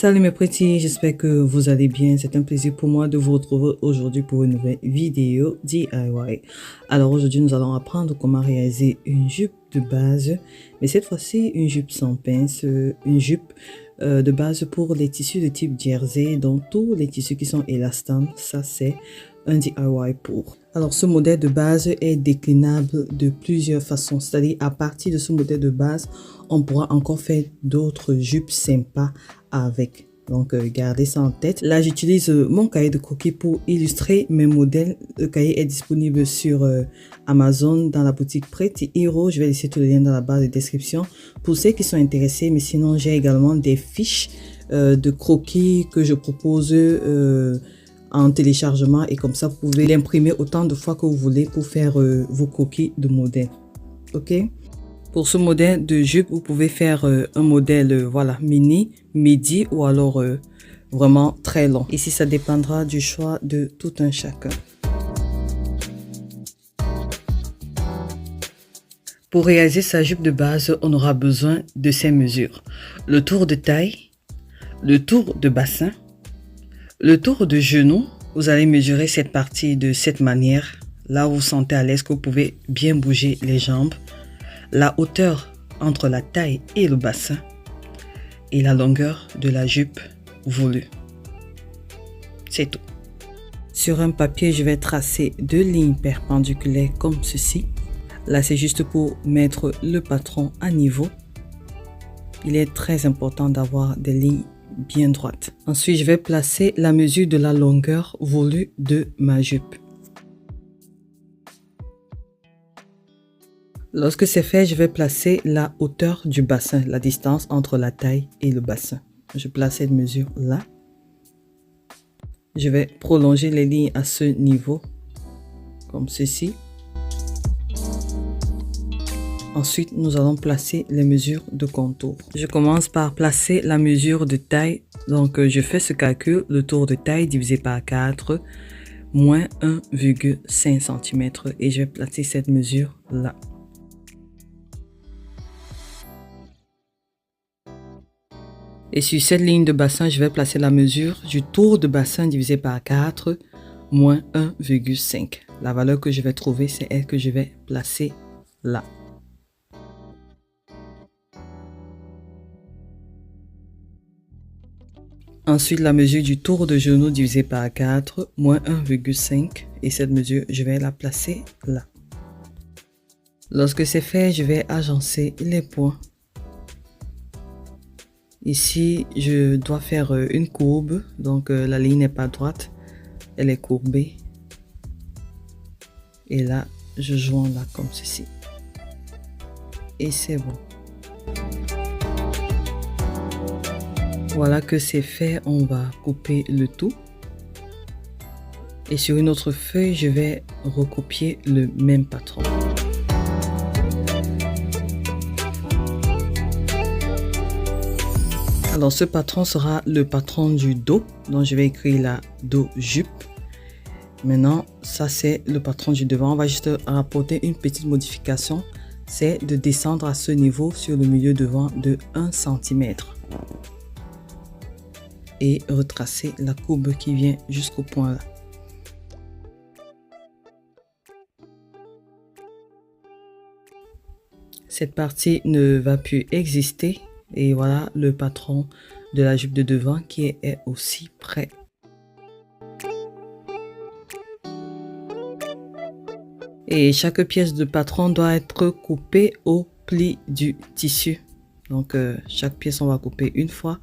Salut mes petits, j'espère que vous allez bien. C'est un plaisir pour moi de vous retrouver aujourd'hui pour une nouvelle vidéo DIY. Alors aujourd'hui, nous allons apprendre comment réaliser une jupe de base, mais cette fois-ci une jupe sans pince, une jupe de base pour les tissus de type jersey, donc tous les tissus qui sont élastanes, ça c'est un DIY pour. Alors ce modèle de base est déclinable de plusieurs façons, c'est-à-dire à partir de ce modèle de base, on pourra encore faire d'autres jupes sympas avec. Donc gardez ça en tête. Là j'utilise mon cahier de croquis pour illustrer mes modèles. Le cahier est disponible sur Amazon dans la boutique Pretty Hero. Je vais laisser tous les liens dans la barre de description pour ceux qui sont intéressés. Mais sinon j'ai également des fiches de croquis que je propose en téléchargement, et comme ça vous pouvez l'imprimer autant de fois que vous voulez pour faire vos croquis de modèle. Ok. Pour ce modèle de jupe, vous pouvez faire un modèle voilà, mini, midi ou alors vraiment très long. Ici, ça dépendra du choix de tout un chacun. Pour réaliser sa jupe de base, on aura besoin de ces mesures. Le tour de taille, le tour de bassin, le tour de genou. Vous allez mesurer cette partie de cette manière. Là où vous sentez à l'aise, que vous pouvez bien bouger les jambes. La hauteur entre la taille et le bassin et la longueur de la jupe voulue. C'est tout. Sur un papier, je vais tracer deux lignes perpendiculaires comme ceci. Là, c'est juste pour mettre le patron à niveau. Il est très important d'avoir des lignes bien droites. Ensuite, je vais placer la mesure de la longueur voulue de ma jupe. Lorsque c'est fait, je vais placer la hauteur du bassin, la distance entre la taille et le bassin. Je place cette mesure là. Je vais prolonger les lignes à ce niveau, comme ceci. Ensuite, nous allons placer les mesures de contour. Je commence par placer la mesure de taille. Donc, je fais ce calcul, le tour de taille divisé par 4, moins 1,5 cm. Et je vais placer cette mesure là. Et sur cette ligne de bassin, je vais placer la mesure du tour de bassin divisé par 4, moins 1,5. La valeur que je vais trouver, c'est elle que je vais placer là. Ensuite, la mesure du tour de genou divisé par 4, moins 1,5. Et cette mesure, je vais la placer là. Lorsque c'est fait, je vais agencer les points. Ici, je dois faire une courbe, donc la ligne n'est pas droite, elle est courbée. Et là, je joins là comme ceci. Et c'est bon. Voilà que c'est fait, on va couper le tout. Et sur une autre feuille, je vais recopier le même patron. Alors ce patron sera le patron du dos, donc je vais écrire la dos jupe. Maintenant ça c'est le patron du devant. On va juste rapporter une petite modification, c'est de descendre à ce niveau sur le milieu devant de 1 cm et retracer la courbe qui vient jusqu'au point là. Cette partie ne va plus exister. Et voilà le patron de la jupe de devant qui est aussi prêt. Et chaque pièce de patron doit être coupée au pli du tissu. Donc chaque pièce on va couper une fois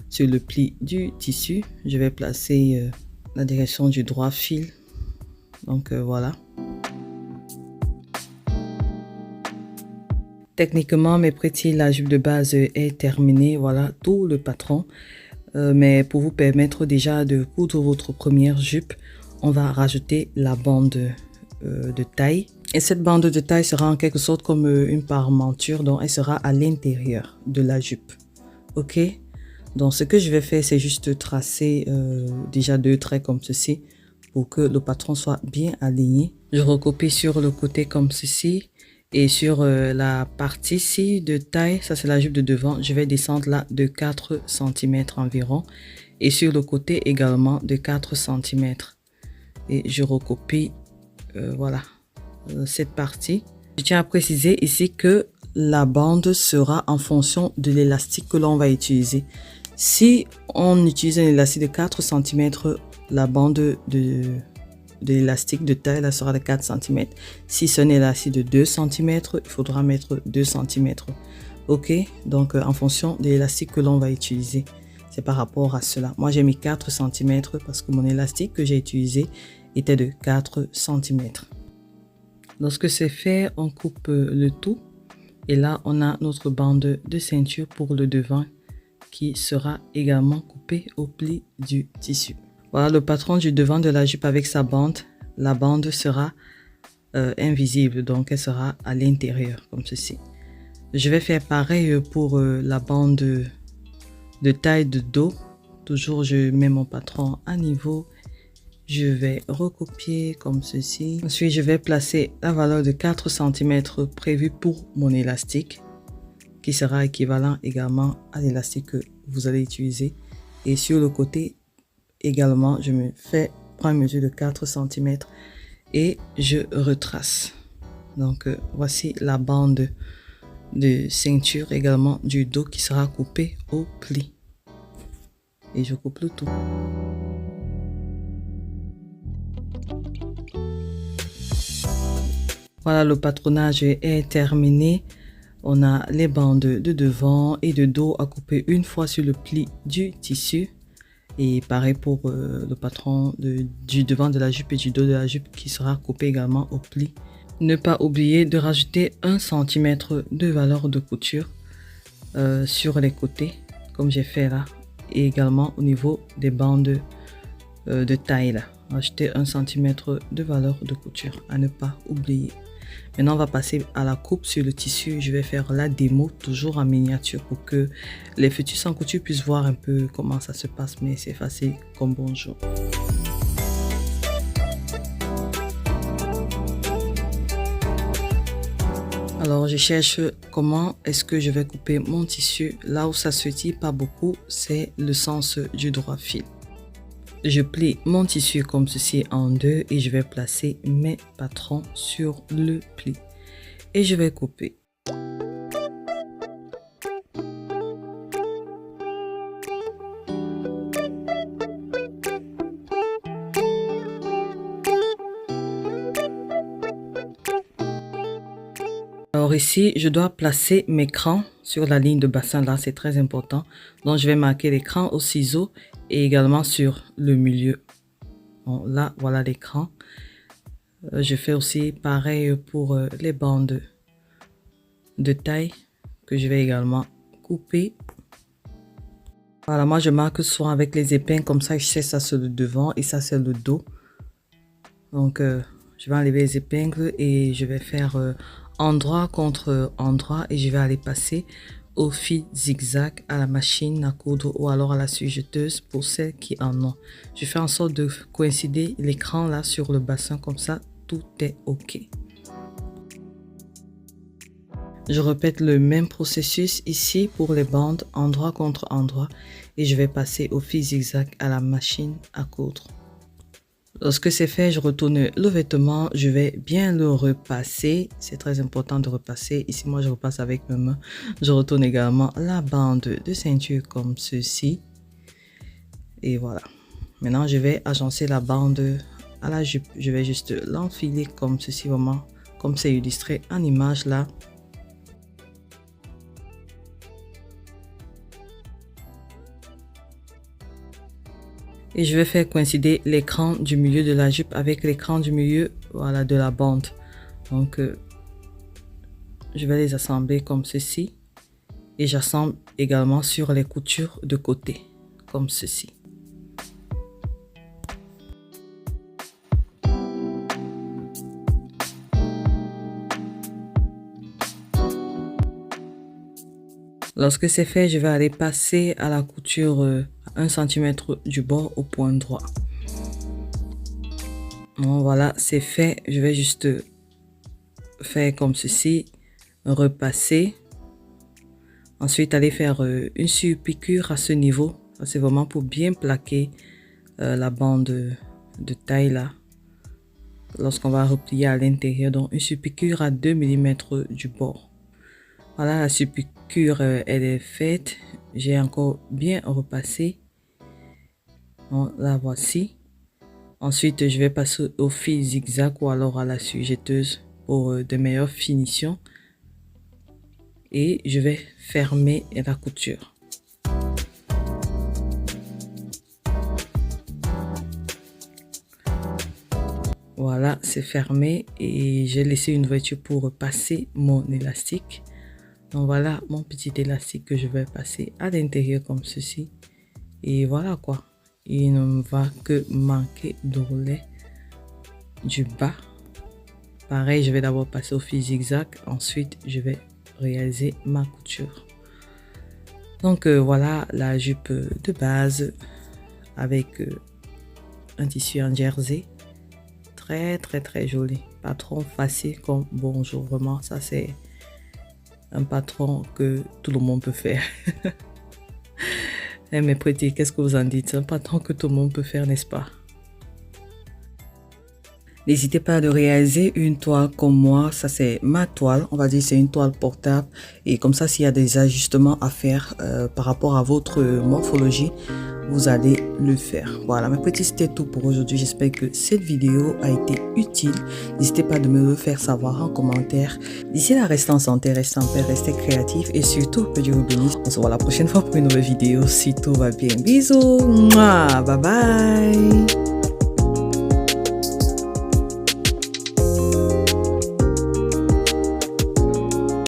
sur le pli du tissu. Je vais placer la direction du droit fil. Donc voilà. Techniquement, mes petits, la jupe de base est terminée. Voilà tout le patron. Mais pour vous permettre déjà de coudre votre première jupe, on va rajouter la bande de taille. Et cette bande de taille sera en quelque sorte comme une parmenture, donc elle sera à l'intérieur de la jupe. Ok? Donc ce que je vais faire, c'est juste tracer déjà deux traits comme ceci pour que le patron soit bien aligné. Je recopie sur le côté comme ceci. Et sur la partie-ci de taille, ça c'est la jupe de devant, je vais descendre là de 4 cm environ. Et sur le côté également de 4 cm. Et je recopie, voilà, cette partie. Je tiens à préciser ici que la bande sera en fonction de l'élastique que l'on va utiliser. Si on utilise un élastique de 4 cm, la bande de l'élastique de taille là sera de 4 cm. Si c'est un élastique de 2 cm, il faudra mettre 2 cm. Ok, donc en fonction de l'élastique que l'on va utiliser. C'est par rapport à cela. Moi, j'ai mis 4 cm parce que mon élastique que j'ai utilisé était de 4 cm. Lorsque c'est fait, on coupe le tout. Et là, on a notre bande de ceinture pour le devant qui sera également coupée au pli du tissu. Voilà le patron du devant de la jupe avec sa bande. La bande sera invisible, donc elle sera à l'intérieur comme ceci. Je vais faire pareil pour la bande de taille de dos. Toujours, je mets mon patron à niveau. Je vais recopier comme ceci. Ensuite, je vais placer la valeur de 4 cm prévue pour mon élastique, qui sera équivalent également à l'élastique que vous allez utiliser. Et sur le côté également, je me fais prendre une mesure de 4 cm et je retrace. Donc, voici la bande de ceinture également du dos qui sera coupée au pli. Et je coupe le tout. Voilà, le patronage est terminé. On a les bandes de devant et de dos à couper une fois sur le pli du tissu. Et pareil pour le patron du devant de la jupe et du dos de la jupe qui sera coupé également au pli. Ne pas oublier de rajouter 1 cm de valeur de couture sur les côtés, comme j'ai fait là. Et également au niveau des bandes de taille là. Rajouter 1 cm de valeur de couture à ne pas oublier. Maintenant, on va passer à la coupe sur le tissu. Je vais faire la démo, toujours en miniature, pour que les futurs sans couture puissent voir un peu comment ça se passe. Mais c'est facile comme bonjour. Alors, je cherche comment est-ce que je vais couper mon tissu. Là où ça se tire pas beaucoup, c'est le sens du droit fil. Je plie mon tissu comme ceci en deux et je vais placer mes patrons sur le pli. Et je vais couper. Alors ici, je dois placer mes crans sur la ligne de bassin. Là, c'est très important. Donc, je vais marquer les crans au ciseau et également sur le milieu. Bon, là, voilà les crans. Je fais aussi pareil pour les bandes de taille que je vais également couper. Voilà, moi, je marque souvent avec les épingles. Comme ça, je sais ça c'est le devant et ça c'est le dos. Donc, je vais enlever les épingles et je vais faire endroit contre endroit et je vais aller passer au fil zigzag à la machine à coudre ou alors à la sujeteuse pour celles qui en ont. Je fais en sorte de coïncider l'écran là sur le bassin comme ça, tout est ok. Je répète le même processus ici pour les bandes endroit contre endroit et je vais passer au fil zigzag à la machine à coudre. Lorsque c'est fait, je retourne le vêtement, je vais bien le repasser. C'est très important de repasser. Ici, moi, je repasse avec mes mains. Je retourne également la bande de ceinture comme ceci. Et voilà. Maintenant, je vais agencer la bande à la jupe. Je vais juste l'enfiler comme ceci, vraiment, comme c'est illustré en image là. Et je vais faire coïncider l'écran du milieu de la jupe avec l'écran du milieu, voilà, de la bande. Donc, je vais les assembler comme ceci. Et j'assemble également sur les coutures de côté, comme ceci. Lorsque c'est fait, je vais aller passer à la couture 1 cm du bord au point droit. Bon, voilà, c'est fait. Je vais juste faire comme ceci, repasser. Ensuite, aller faire une surpiqûre à ce niveau. Ça, c'est vraiment pour bien plaquer la bande de taille là. Lorsqu'on va replier à l'intérieur, donc une surpiqûre à 2 mm du bord. Voilà, la surpiqûre, elle est faite. J'ai encore bien repassé. Bon, la voici. Ensuite, je vais passer au fil zigzag ou alors à la sujetteuse pour de meilleures finitions. Et je vais fermer la couture. Voilà, c'est fermé et j'ai laissé une ouverture pour passer mon élastique. Donc voilà mon petit élastique que je vais passer à l'intérieur comme ceci. Et voilà quoi. Il ne me va que manquer d'ourlet du bas. Pareil, je vais d'abord passer au fil zigzag. Ensuite, je vais réaliser ma couture. Donc voilà la jupe de base avec un tissu en jersey. Très joli. Patron facile comme bonjour. Vraiment, ça c'est un patron que tout le monde peut faire. Eh mes petits, qu'est-ce que vous en dites? C'est un patron que tout le monde peut faire, n'est-ce pas? N'hésitez pas de réaliser une toile comme moi. Ça, c'est ma toile. On va dire c'est une toile portable. Et comme ça, s'il y a des ajustements à faire par rapport à votre morphologie, vous allez le faire. Voilà, mes petits, c'était tout pour aujourd'hui. J'espère que cette vidéo a été utile. N'hésitez pas de me le faire savoir en commentaire. D'ici là, restez en santé, restez en paix, restez créatif et surtout, que Dieu vous bénisse. On se voit la prochaine fois pour une nouvelle vidéo si tout va bien. Bisous. Mouah, bye bye.